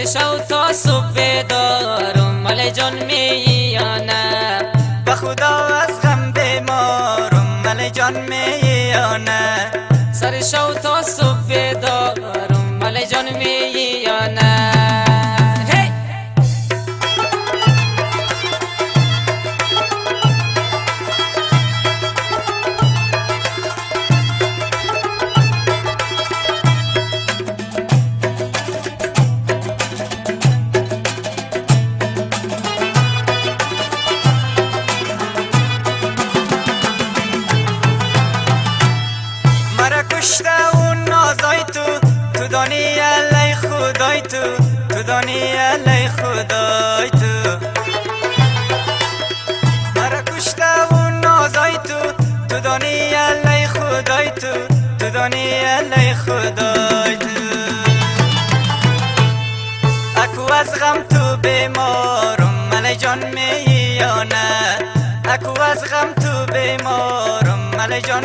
سر شو تا صبح بیدارم مال جان میی یا نه؟ به خدا از غم بیمارم مال جان میی یا نه؟ سر شو تا صبح بیدارم مال جان میی یا نه؟ کشته اون نازای تو دانی علی خدای تو دانی علی خدای تو مرا کشته اون نازای تو دانی علی خدای تو دانی علی خدای تو اکو از غم تو بیمارم مال جان میی یا نه؟ اکو از غم تو بیمارم مال جان